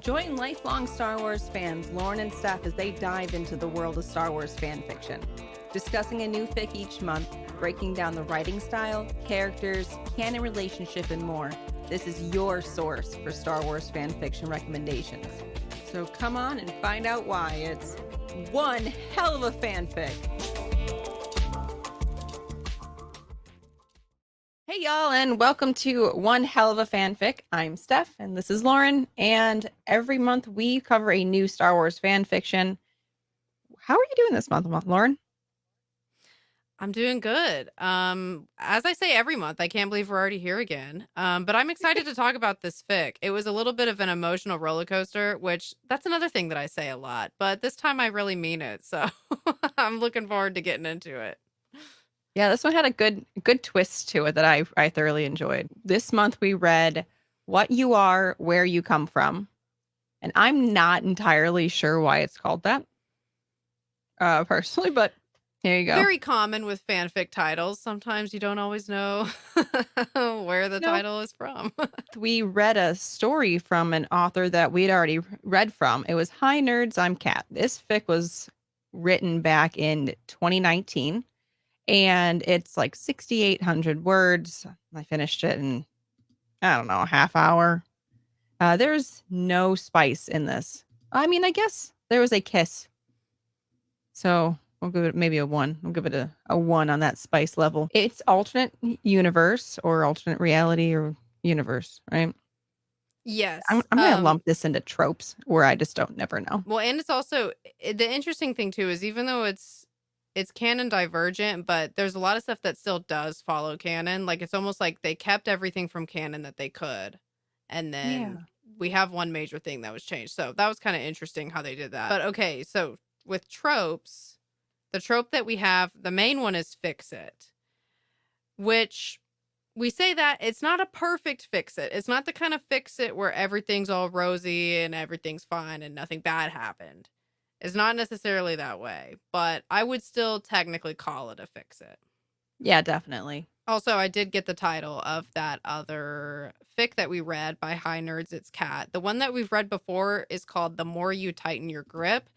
Join lifelong Star Wars fans Lauren and Steph as they dive into the world of Star Wars fan fiction, discussing a new fic each month, breaking down the writing style, characters, canon relationship, and more. This is your source for Star Wars fan fiction recommendations. So come on and find out why it's one hell of a fanfic. Hey y'all, and welcome to One Hell of a Fanfic. I'm Steph, and this is Lauren, and every month we cover a new Star Wars fan fiction. How are you doing this month, Lauren? I'm doing good. As I say every month, I can't believe we're already here again. But I'm excited to talk about this fic. It was a little bit of an emotional roller coaster, which that's another thing that I say a lot, but this time I really mean it. So I'm looking forward to getting into it. Yeah, this one had a good twist to it that I thoroughly enjoyed. This month we read What You Are, Where You Come From. And I'm not entirely sure why it's called that, personally, but here you go. Very common with fanfic titles. Sometimes you don't always know where the title is from. We read a story from an author that we'd already read from. It was HiNerdsItsCat. This fic was written back in 2019, and it's like 6,800 words. I finished it in, I don't know, a half hour. There's no spice in this. I mean, I guess there was a kiss. So we'll give it maybe a 1. We'll give it a 1 on that spice level. It's alternate universe or alternate reality or universe, right? Yes. I'm gonna lump this into tropes where I just don't never know. Well, and it's also the interesting thing too is even though it's canon divergent, but there's a lot of stuff that still does follow canon. Like it's almost like they kept everything from canon that they could, and then we have one major thing that was changed. So that was kind of interesting how they did that. But okay, so with tropes, the trope that we have, the main one is fix it, which we say that it's not a perfect fix it. It's not the kind of fix it where everything's all rosy and everything's fine and nothing bad happened. It's not necessarily that way, but I would still technically call it a fix it. Yeah, definitely. Also, I did get the title of that other fic that we read by HiNerdsItsCat. The one that we've read before is called The More You Tighten Your Grip.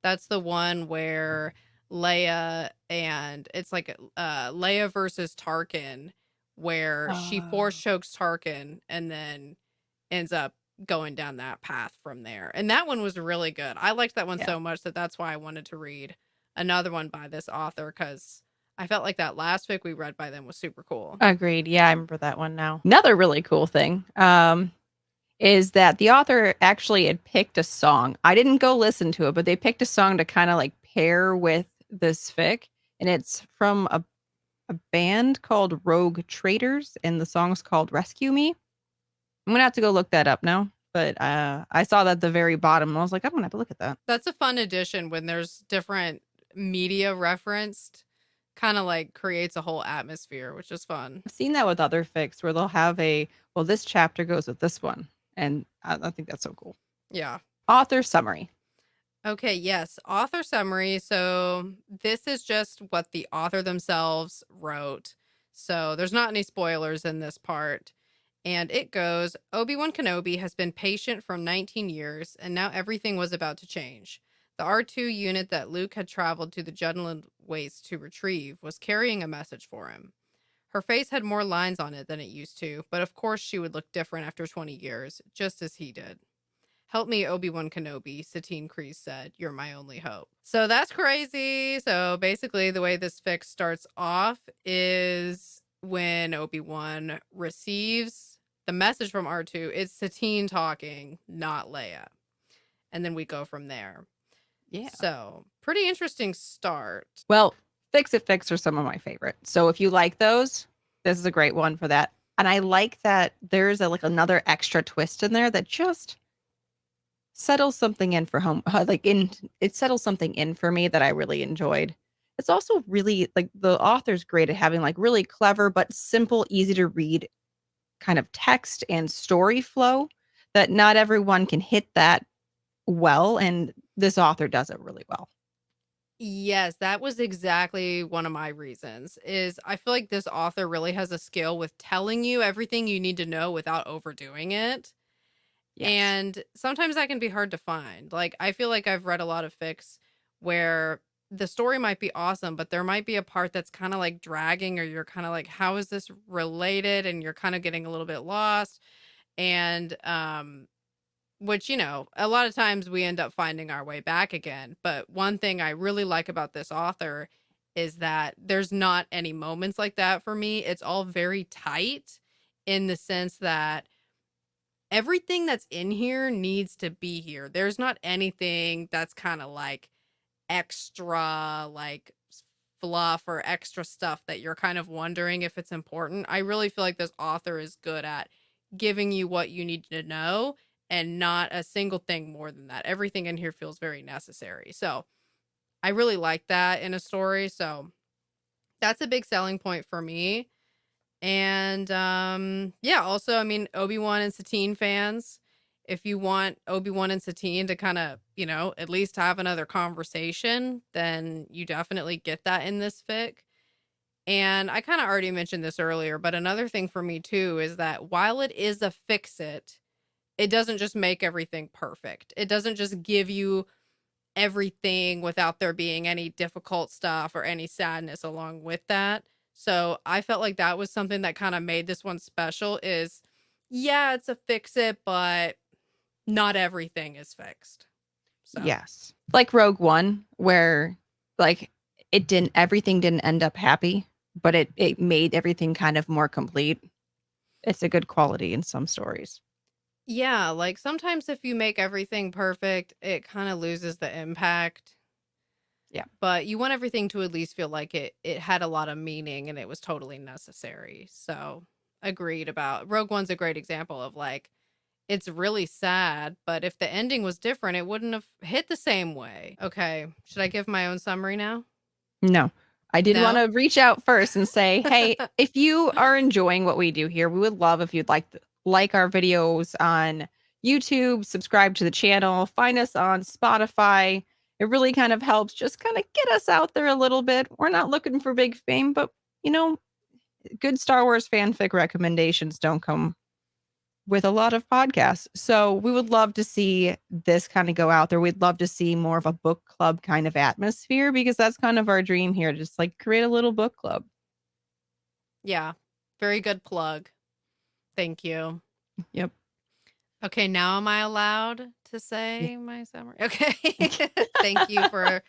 That's the one where Leia and it's like Leia versus Tarkin, where she force chokes Tarkin and then ends up going down that path from there. And that one was really good. I liked that one so much that that's why I wanted to read another one by this author, because I felt like that last fic we read by them was super cool. Agreed. Yeah, I remember that one now. Another really cool thing is that the author actually had picked a song. I didn't go listen to it, but they picked a song to kind of like pair with this fic, and it's from a band called Rogue Traders, and the song's called Rescue Me. I'm gonna have to go look that up now, but I saw that at the very bottom, and I was like, I'm gonna have to look at that. That's a fun addition when there's different media referenced. Kind of like creates a whole atmosphere, which is fun. I've seen that with other fics where they'll have well, this chapter goes with this one, and I think that's so cool. Yeah. Author summary. Okay, yes. Author summary. So this is just what the author themselves wrote. So there's not any spoilers in this part. And it goes, Obi-Wan Kenobi has been patient for 19 years, and now everything was about to change. The R2 unit that Luke had traveled to the Jundland Waste to retrieve was carrying a message for him. Her face had more lines on it than it used to, but of course she would look different after 20 years, just as he did. Help me, Obi-Wan Kenobi, Satine Kryze said. You're my only hope. So that's crazy. So basically the way this fic starts off is when Obi-Wan receives the message from R2, it's Satine talking, not Leia. And then we go from there. Yeah. So pretty interesting start. Well, Fix It Fix are some of my favorites. So if you like those, this is a great one for that. And I like that there's like another extra twist in there that just settles something in for home. It settles something in for me that I really enjoyed. It's also really like the author's great at having like really clever but simple, easy to read kind of text and story flow that not everyone can hit that well, and this author does it really well. Yes, that was exactly one of my reasons. Is I feel like this author really has a skill with telling you everything you need to know without overdoing it. Yes. And sometimes that can be hard to find. Like, I feel like I've read a lot of fics where the story might be awesome, but there might be a part that's kind of like dragging, or you're kind of like, how is this related? And you're kind of getting a little bit lost. And, which, a lot of times we end up finding our way back again. But one thing I really like about this author is that there's not any moments like that for me. It's all very tight in the sense that everything that's in here needs to be here. There's not anything that's kind of like extra, like fluff or extra stuff that you're kind of wondering if it's important. I really feel like this author is good at giving you what you need to know and not a single thing more than that. Everything in here feels very necessary. So I really like that in a story. So that's a big selling point for me. And yeah, also, I mean, Obi-Wan and Satine fans, if you want Obi-Wan and Satine to kind of, at least have another conversation, then you definitely get that in this fic. And I kind of already mentioned this earlier, but another thing for me too is that while it is a fix it doesn't just make everything perfect. It doesn't just give you everything without there being any difficult stuff or any sadness along with that. So I felt like that was something that kind of made this one special is, yeah, it's a fix it, but not everything is fixed. So Yes. Like Rogue One, where like everything didn't end up happy, but it made everything kind of more complete. It's a good quality in some stories. yeah, like sometimes if you make everything perfect, it kind of loses the impact. Yeah. But you want everything to at least feel like it had a lot of meaning and it was totally necessary. So agreed about Rogue One's a great example of like it's really sad, but if the ending was different, it wouldn't have hit the same way. Okay, should I give my own summary now? No. I did want No? to reach out first and say, hey, if you are enjoying what we do here, we would love if you'd like our videos on YouTube, subscribe to the channel, find us on Spotify. It really kind of helps just kind of get us out there a little bit. We're not looking for big fame, but you know, good Star Wars fanfic recommendations don't come with a lot of podcasts. So we would love to see this kind of go out there. We'd love to see more of a book club kind of atmosphere because that's kind of our dream here, to just like create a little book club. Yeah. Very good plug. Thank you. Yep. Okay, now am I allowed to Yeah. say my summary? Okay. Thank you for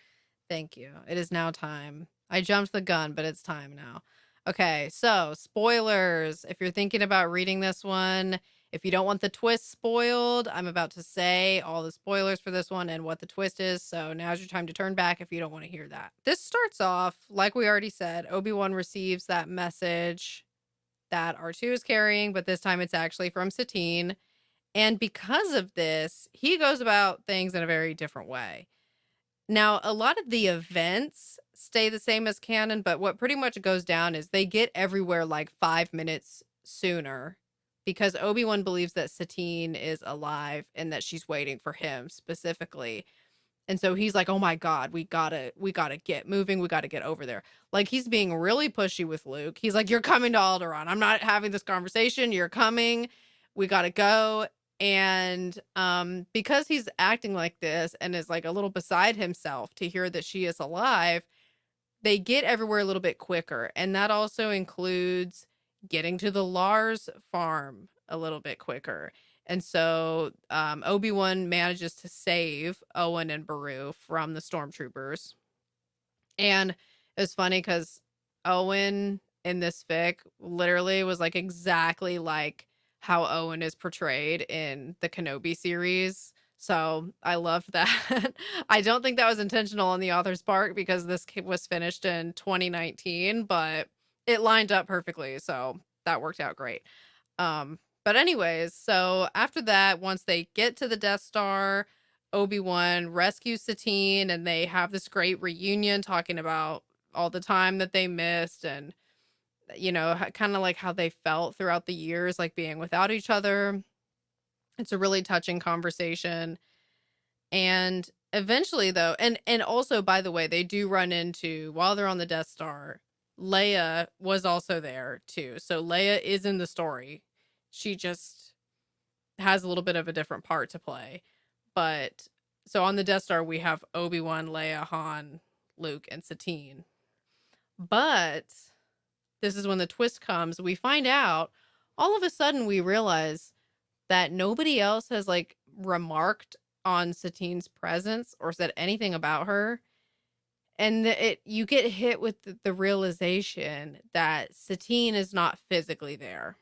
thank you. It is now time. I jumped the gun, but it's time now. Okay, so spoilers. If you're thinking about reading this one, if you don't want the twist spoiled, I'm about to say all the spoilers for this one and what the twist is. So now's your time to turn back if you don't want to hear that. This starts off, like we already said, Obi-Wan receives that message that R2 is carrying, but this time it's actually from Satine. And because of this, he goes about things in a very different way. Now, a lot of the events stay the same as canon, but what pretty much goes down is they get everywhere like 5 minutes sooner because Obi-Wan believes that Satine is alive and that she's waiting for him specifically. And so he's like, "Oh my God, we gotta get moving. We gotta get over there." Like he's being really pushy with Luke. He's like, "You're coming to Alderaan. I'm not having this conversation. You're coming. We gotta go." And because he's acting like this and is like a little beside himself to hear that she is alive, they get everywhere a little bit quicker. And that also includes getting to the Lars farm a little bit quicker. And so Obi-Wan manages to save Owen and Beru from the stormtroopers. And it was funny because Owen in this fic literally was like exactly like how Owen is portrayed in the Kenobi series. So I loved that. I don't think that was intentional on the author's part because this was finished in 2019, but it lined up perfectly. So that worked out great. But anyways, so after that, once they get to the Death Star, Obi-Wan rescues Satine and they have this great reunion talking about all the time that they missed and kind of like how they felt throughout the years like being without each other. It's a really touching conversation. And eventually though, and also by the way, they do run into while they're on the Death Star, Leia was also there too. So Leia is in the story. She just has a little bit of a different part to play. But so on the Death Star, we have Obi-Wan, Leia, Han, Luke, and Satine. But this is when the twist comes. We find out, all of a sudden we realize that nobody else has like remarked on Satine's presence or said anything about her. And you get hit with the realization that Satine is not physically there.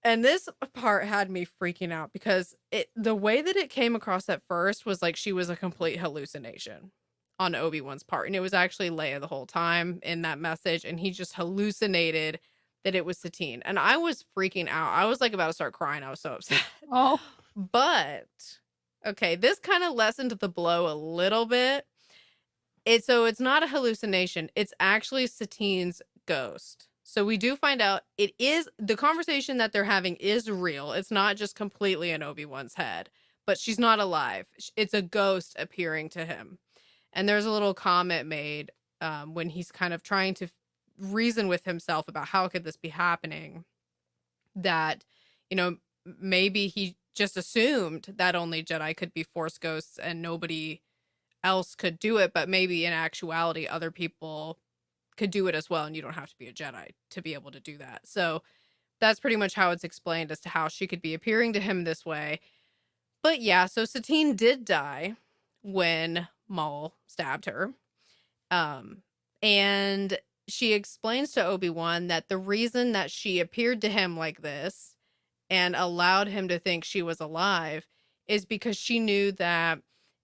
And this part had me freaking out because the way that it came across at first was like she was a complete hallucination on Obi-Wan's part. And it was actually Leia the whole time in that message. And he just hallucinated that it was Satine. And I was freaking out. I was like about to start crying. I was so upset. Oh. But, okay, this kind of lessened the blow a little bit. It's not a hallucination. It's actually Satine's ghost. So we do find out it is the conversation that they're having is real. It's not just completely in Obi-Wan's head, but she's not alive. It's a ghost appearing to him. And there's a little comment made when he's kind of trying to reason with himself about how could this be happening, that, maybe he just assumed that only Jedi could be Force ghosts and nobody else could do it, but maybe in actuality other people could do it as well, and you don't have to be a Jedi to be able to do that. So that's pretty much how it's explained as to how she could be appearing to him this way. But yeah, so Satine did die when Maul stabbed her. And she explains to Obi-Wan that the reason that she appeared to him like this and allowed him to think she was alive is because she knew that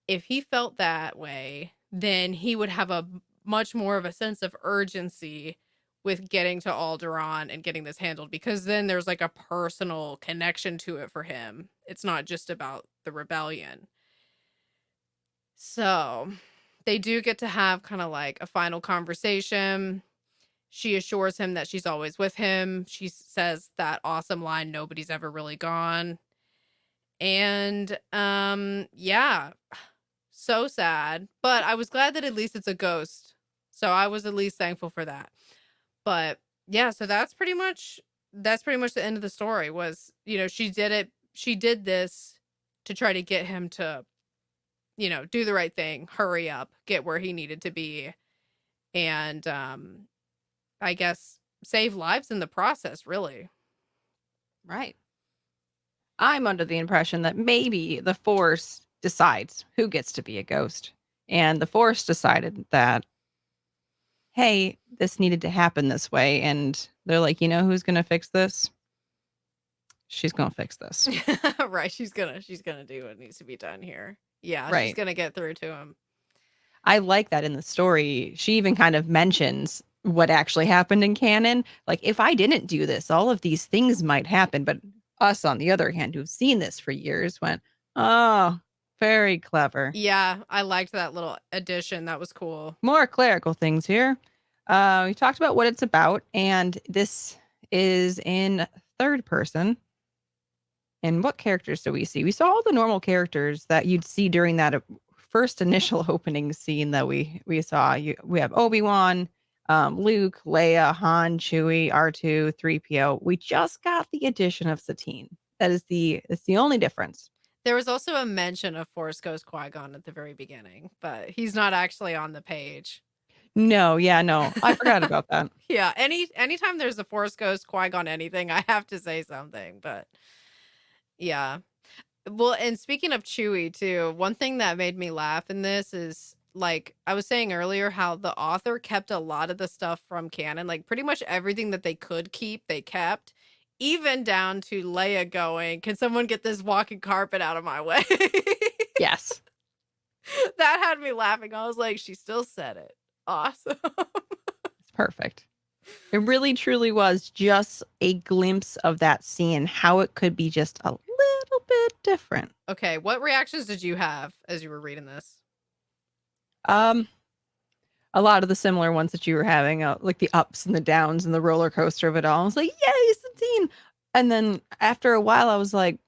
if he felt that way, then he would have a much more of a sense of urgency with getting to Alderaan and getting this handled, because then there's like a personal connection to it for him. It's not just about the rebellion. So they do get to have kind of like a final conversation. She assures him that she's always with him. She says that awesome line, "Nobody's ever really gone." And yeah, so sad. But I was glad that at least it's a ghost. So I was at least thankful for that. But yeah, so that's pretty much the end of the story. Was, she did this to try to get him to, do the right thing, hurry up, get where he needed to be, and I guess save lives in the process, really. Right. I'm under the impression that maybe the Force decides who gets to be a ghost. And the Force decided that, hey, this needed to happen this way. And they're like, who's going to fix this? She's going to fix this. Right. She's gonna do what needs to be done here. Yeah. Right. She's going to get through to him. I like that in the story. She even kind of mentions what actually happened in canon. Like, if I didn't do this, all of these things might happen. But us, on the other hand, who've seen this for years, went, oh, very clever. Yeah, I liked that little addition. That was cool. More clerical things here. We talked about what it's about, and this is in third person. And what characters do we see? We saw all the normal characters that you'd see during that first initial opening scene that we saw. We have Obi-Wan, Luke, Leia, Han, Chewie, R2, 3PO. We just got the addition of Satine. It's the only difference. There was also a mention of Force Ghost Qui-Gon at the very beginning, but he's not actually on the page. No, I forgot about that. Yeah, anytime there's a Force Ghost Qui-Gon anything, I have to say something, but yeah. Well, and speaking of Chewie too, one thing that made me laugh in this is, like I was saying earlier, how the author kept a lot of the stuff from canon, like pretty much everything that they could keep, they kept, even down to Leia going, "Can someone get this walking carpet out of my way?" Yes. That had me laughing. I was like, she still said it. Awesome. It's perfect. It really truly was just a glimpse of that scene, how it could be just a little bit different. Okay, what reactions did you have as you were reading this? A lot of the similar ones that you were having, like the ups and the downs and the roller coaster of it all. I was like, yay, Satine. And then after a while, I was like,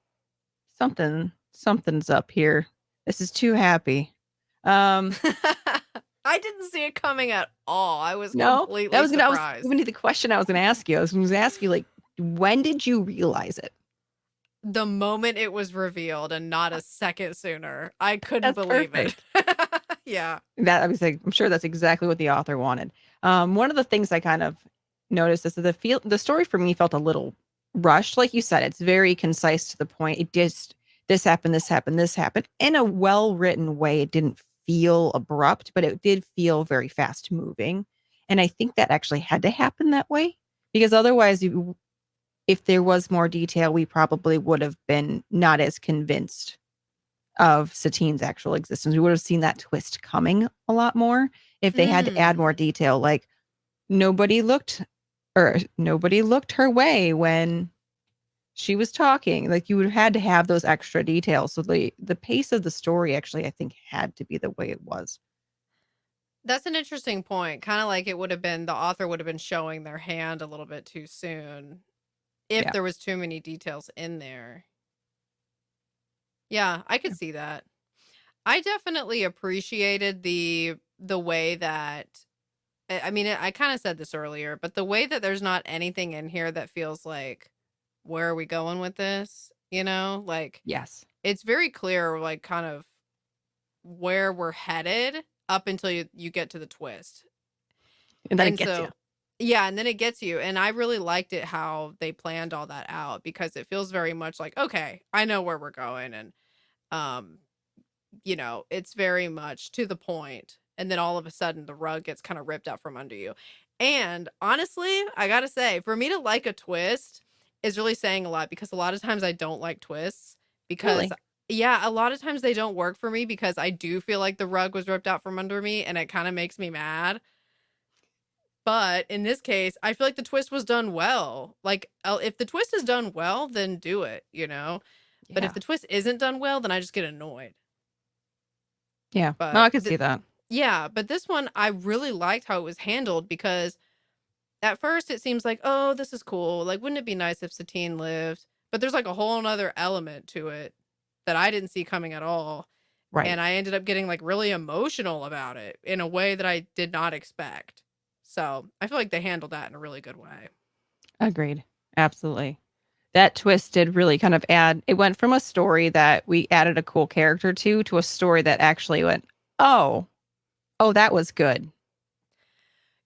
something's up here. This is too happy. I didn't see it coming at all. I was completely surprised. That was going to be the question I was going to ask you. I was going to ask you, like, when did you realize it? the moment it was revealed and not a second sooner. I couldn't That's believe it. perfect. Yeah. That I was like, I'm sure that's exactly what the author wanted. One of the things I kind of noticed is that the story for me felt a little rushed. Like you said, it's very concise to the point. It just this happened, this happened, this happened in a well written way. It didn't feel abrupt, but it did feel very fast moving. And I think that actually had to happen that way because otherwise, if there was more detail, we probably would have been not as convinced of Satine's actual existence. We would have seen that twist coming a lot more if they had to add more Mm. detail. Like nobody looked nobody looked her way when she was talking. Like you would have had to have those extra details. So the pace of the story actually I think had to be the way it was. That's an interesting point. Kind of like it would have been the author would have been showing their hand a little bit too soon if Yeah. there was too many details in there. Yeah, I could Yeah. see that. I definitely appreciated the way that I mean, I kind of said this earlier, but the way that there's not anything in here that feels like, where are we going with this? You know, like Yes. it's very clear, like kind of where we're headed up until you get to the twist. And then it And gets you. so, yeah, and then it gets you. And I really liked it how they planned all that out because it feels very much like, okay, I know where we're going. And, um, it's very much to the point, and then all of a sudden the rug gets kind of ripped out from under you. And honestly, I gotta say, for me to like a twist is really saying a lot because a lot of times I don't like twists because Really? yeah, a lot of times they don't work for me because I do feel like the rug was ripped out from under me and it kind of makes me mad. But in this case, I feel like the twist was done well. Like, if the twist is done well, then do it. But if Yeah. the twist isn't done well, then I just get annoyed. Yeah. No, But I could see that. yeah, but this one I really liked how it was handled because at first it seems like, oh, this is cool. Like, wouldn't it be nice if Satine lived? But there's like a whole nother element to it that I didn't see coming at all. Right. And I ended up getting like really emotional about it in a way that I did not expect. So I feel like they handled that in a really good way. Agreed. Absolutely. That twist did really kind of add it went from a story that we added a cool character to a story that actually went, "Oh, oh, that was good."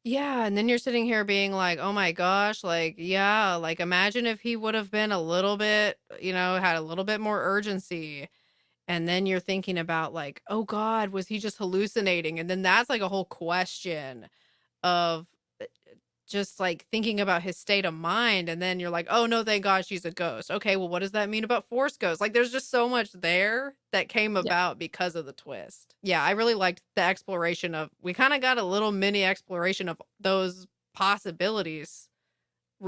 Yeah, and then you're sitting here being like, "Oh my gosh, like, yeah, like imagine if he would have been a little bit, had a little bit more urgency." And then you're thinking about like, "Oh god, was he just hallucinating?" And then that's like a whole question of just like thinking about his state of mind. And then you're like, "Oh no, thank God she's a ghost." Okay, well, what does that mean about Force Ghosts? Like, there's just so much there that came Yeah. about because of the twist. Yeah, I really liked the exploration of. We kind of got a little mini exploration of those possibilities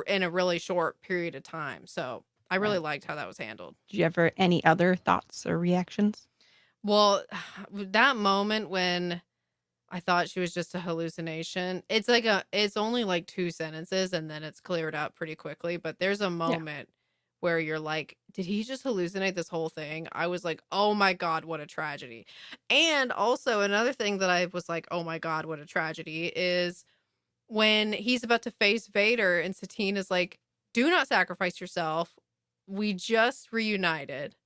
in a really short period of time. So I really Right. liked how that was handled. Did you ever any other thoughts or reactions? Well, that moment when I thought she was just a hallucination, it's only like 2 sentences and then it's cleared up pretty quickly, but there's a Yeah. moment where you're like, "Did he just hallucinate this whole thing?" I was like, "Oh my god, what a tragedy." And also another thing that I was like, "Oh my god, what a tragedy," is when he's about to face Vader and Satine is like, "Do not sacrifice yourself. We just reunited.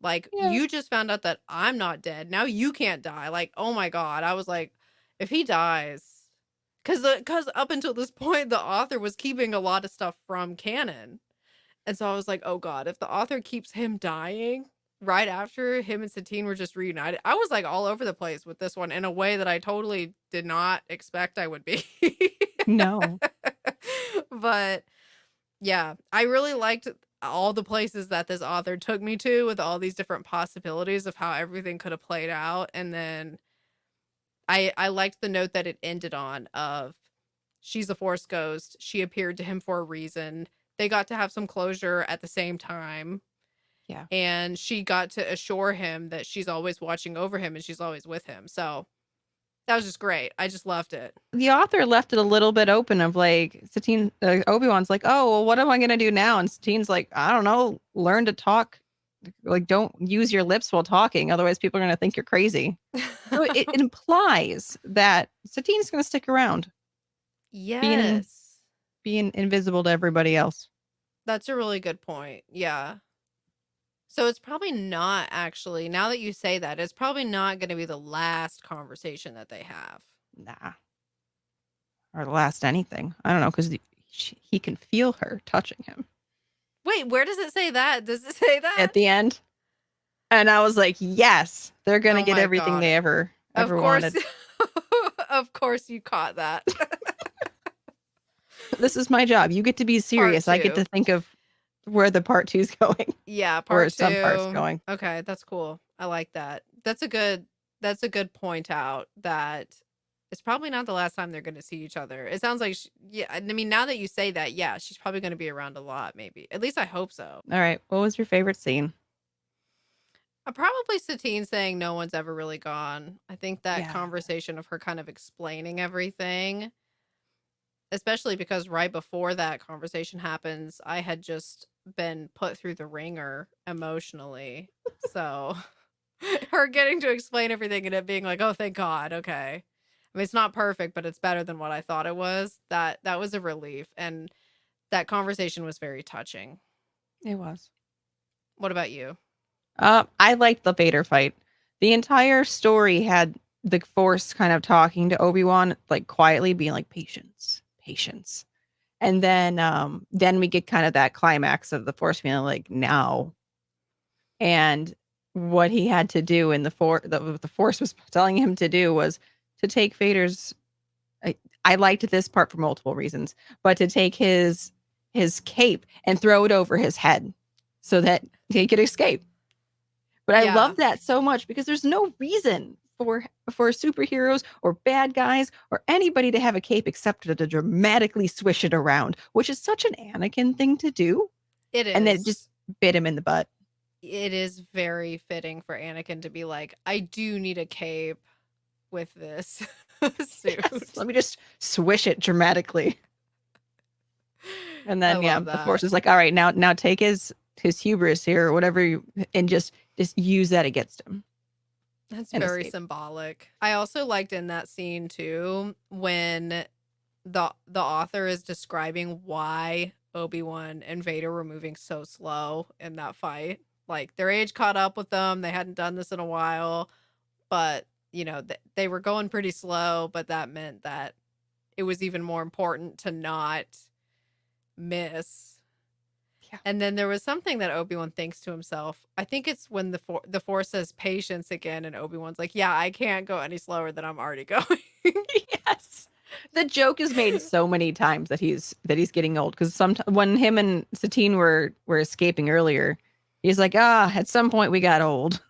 Like, Yeah. you just found out that I'm not dead. Now you can't die." Like, oh my god. I was like, if he dies, because up until this point, the author was keeping a lot of stuff from canon. And so I was like, oh god, if the author keeps him dying right after him and Satine were just reunited, I was like all over the place with this one in a way that I totally did not expect I would be. No. But yeah, I really liked all the places that this author took me to with all these different possibilities of how everything could have played out. And then I liked the note that it ended on of she's a force ghost. She appeared to him for a reason. They got to have some closure at the same time. Yeah. And she got to assure him that she's always watching over him and she's always with him. So that was just great. I just loved it. The author left it a little bit open of like Satine Obi-Wan's like, "Oh, well, what am I going to do now?" And Satine's like, "I don't know, learn to talk. Like don't use your lips while talking, otherwise people are going to think you're crazy." So it implies that Satine's going to stick around, being Yes. being invisible to everybody else. That's a really good point. Yeah. So it's probably not actually, now that you say that, it's probably not going to be the last conversation that they have. Nah. Or last anything. I don't know, because he can feel her touching him Wait, where does it say that? Does it say that? at the end. And I was like, yes, they're going to Oh get my everything God. they ever Of course. wanted. Of course you caught that. This is my job. You get to be Part serious. I get to two. think of where the part 2's going, Yeah, or part some parts two. going. Okay, that's cool. I like that. That's a good point out that it's probably not the last time they're going to see each other. It sounds like yeah, I mean now that you say that, yeah, she's probably going to be around a lot maybe. At least I hope so. All right. What was your favorite scene? Probably Satine saying no one's ever really gone. I think that Yeah. conversation of her kind of explaining everything, especially because right before that conversation happens, I had just been put through the ringer emotionally. So her getting to explain everything and it being like, "Oh, thank God, okay." I mean, it's not perfect, but it's better than what I thought it was. That was a relief, and that conversation was very touching. It was. What about you? I liked the Vader fight. The entire story had the Force kind of talking to Obi-Wan, like quietly being like, patience, patience. And then we get kind of that climax of the Force being like, now. And what he had to do in the Force was telling him to do was to take Vader's. I liked this part for multiple reasons, but to take his cape and throw it over his head so that he could escape. But I Yeah, love that so much because there's no reason for superheroes or bad guys or anybody to have a cape except to dramatically swish it around, which is such an Anakin thing to do. it And then it just is. bit him in the butt. It is very fitting for Anakin to be like, "I do need a cape with this Yes, suit." let me just swish it dramatically. And I then yeah, love the that. Force is like, all right, now take his hubris here or whatever and just use that against him That's and very escape. symbolic. I also liked in that scene too when the author is describing why Obi-Wan and Vader were moving so slow in that fight. Like their age caught up with them. They hadn't done this in a while, but they were going pretty slow, but that meant that it was even more important to not miss. Yeah. And then there was something that Obi-Wan thinks to himself. I think it's when the Force says patience again, and Obi-Wan's like, "Yeah, I can't go any slower than I'm already going." Yes. The joke is made so many times that he's getting old because sometimes when him and Satine were escaping earlier, he's like, at some point we got old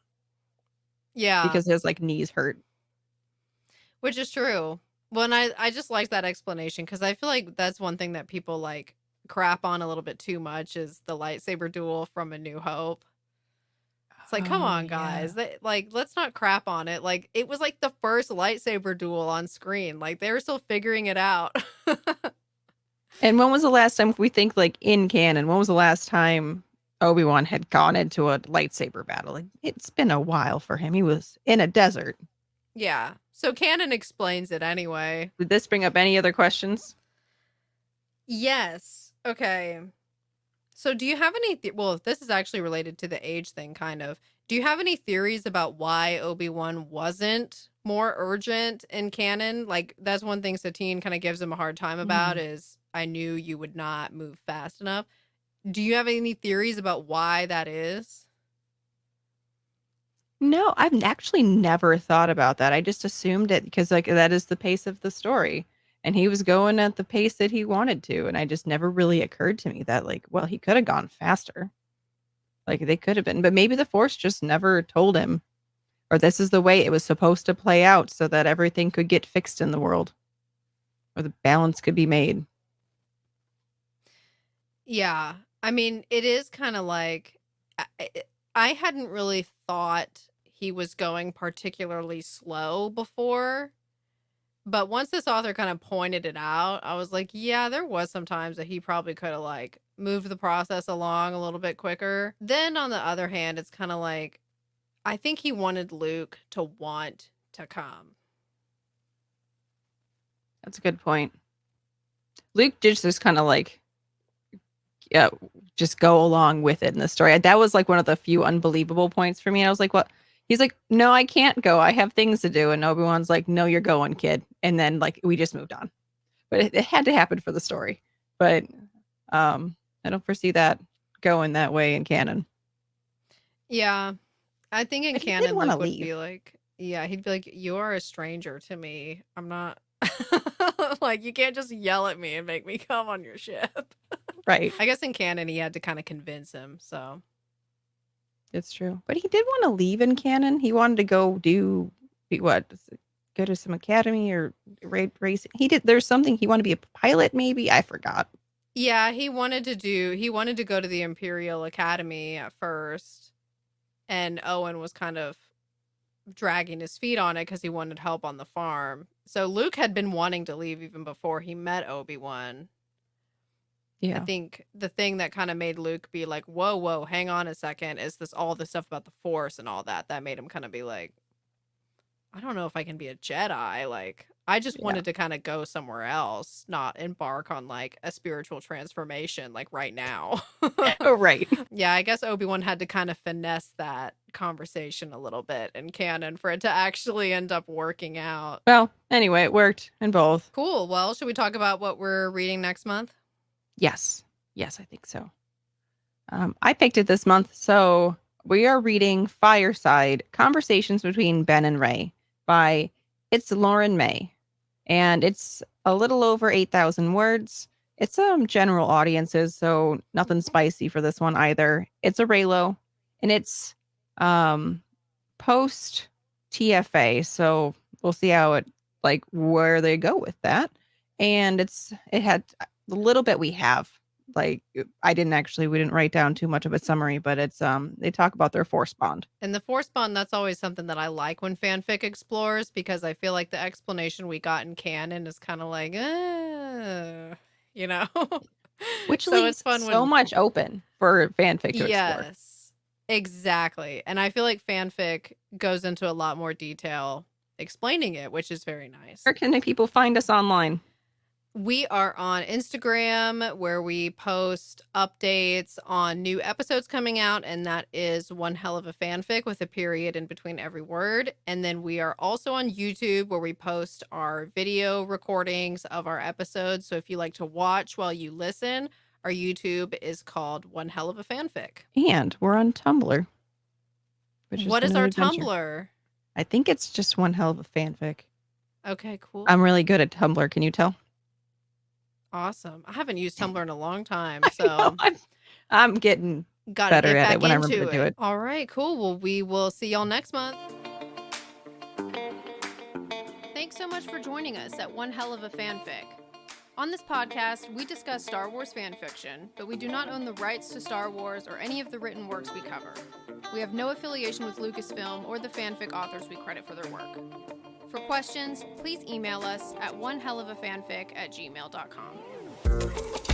Yeah, because his like knees hurt. which is true. Well, and I just like that explanation because I feel like that's one thing that people like crap on a little bit too much is the lightsaber duel from A New Hope. It's like, come Oh on, yeah. guys. Like, let's not crap on it. Like, it was like the first lightsaber duel on screen. Like, they were still figuring it out. And when was the last time, if we think like in canon, when was the last time Obi-Wan had gone into a lightsaber battle? Like, it's been a while for him. He was in a desert. Yeah. So canon explains it anyway. Did this bring up any other questions? Yes. Okay. So do you have any well, this is actually related to the age thing kind of. Do you have any theories about why Obi-Wan wasn't more urgent in canon? Like that's one thing Satine kind of gives him a hard time about Mm. is I knew you would not move fast enough. Do you have any theories about why that is? No, I've actually never thought about that. I just assumed it because like that is the pace of the story. And he was going at the pace that he wanted to. And I just never really occurred to me that like, well, he could have gone faster. Like they could have been, but maybe the Force just never told him, or this is the way it was supposed to play out so that everything could get fixed in the world, or the balance could be made. Yeah. I mean, it is kind of like I hadn't really thought he was going particularly slow before. But once this author kind of pointed it out, I was like, yeah, there was some times that he probably could have like moved the process along a little bit quicker. Then on the other hand, it's kind of like I think he wanted Luke to want to come. That's a good point. Luke just kind of like, yeah, just go along with it in the story. That was like one of the few unbelievable points for me. And I was like, what? He's like, no, I can't go. I have things to do. And Obi-Wan's like, no, you're going, kid. And then like we just moved on. But it had to happen for the story. But I don't foresee that going that way in canon. Yeah. I think in But he did canon, want to Luke would leave. be like, yeah, he'd be like, you are a stranger to me. I'm not like, you can't just yell at me and make me come on your ship. Right. I guess in canon, he had to kind of convince him. So It's true. But he did want to leave in canon. He wanted to go do what? Go to some academy or race. He did. There's something he wanted to be a pilot. Maybe I forgot. yeah, he wanted to go to the Imperial Academy at first. And Owen was kind of dragging his feet on it because he wanted help on the farm. So Luke had been wanting to leave even before he met Obi-Wan. I Yeah. think the thing that kind of made Luke be like, whoa, hang on a second, is all the stuff about the Force and all that. That made him kind of be like, I don't know if I can be a Jedi. Like, I just Yeah. wanted to kind of go somewhere else, not embark on like a spiritual transformation like right now. Oh, right. Yeah, I guess Obi-Wan had to kind of finesse that conversation a little bit in canon for it to actually end up working out. Well, anyway, it worked in both. Cool. Well, should we talk about what we're reading next month? Yes. Yes, I think so. I picked it this month. So we are reading Fireside Conversations Between Ben and Ray by It's Lauren May. And it's a little over 8,000 words. It's general audiences, so nothing spicy for this one either. It's a Raylo, and it's post TFA, so we'll see how it like where they go with that. And it had the little bit we have. Like we didn't write down too much of a summary, but it's they talk about their force bond. And the Force bond, that's always something that I like when fanfic explores, because I feel like the explanation we got in canon is kind of like, you know? Which So leaves it's fun so when, much open for fanfic to explore. yes, exactly. And I feel like fanfic goes into a lot more detail explaining it, which is very nice. Where can people find us online? We are on Instagram, where we post updates on new episodes coming out, and that is One Hell of a Fanfic with a period in between every word. And then we are also on YouTube, where we post our video recordings of our episodes. So if you like to watch while you listen, our YouTube is called One Hell of a Fanfic. And we're on Tumblr. What is our Tumblr? I think it's just One Hell of a Fanfic. Okay, cool. I'm really good at Tumblr. Can you tell? Awesome. I haven't used Tumblr in a long time, so I'm getting better at it when I remember to do it. All right, cool. Well, we will see y'all next month. Thanks so much for joining us at One Hell of a Fanfic. On this podcast, we discuss Star Wars fan fiction, but we do not own the rights to Star Wars or any of the written works we cover. We have no affiliation with Lucasfilm or the fanfic authors we credit for their work. For questions, please email us at onehellofafanfic@gmail.com.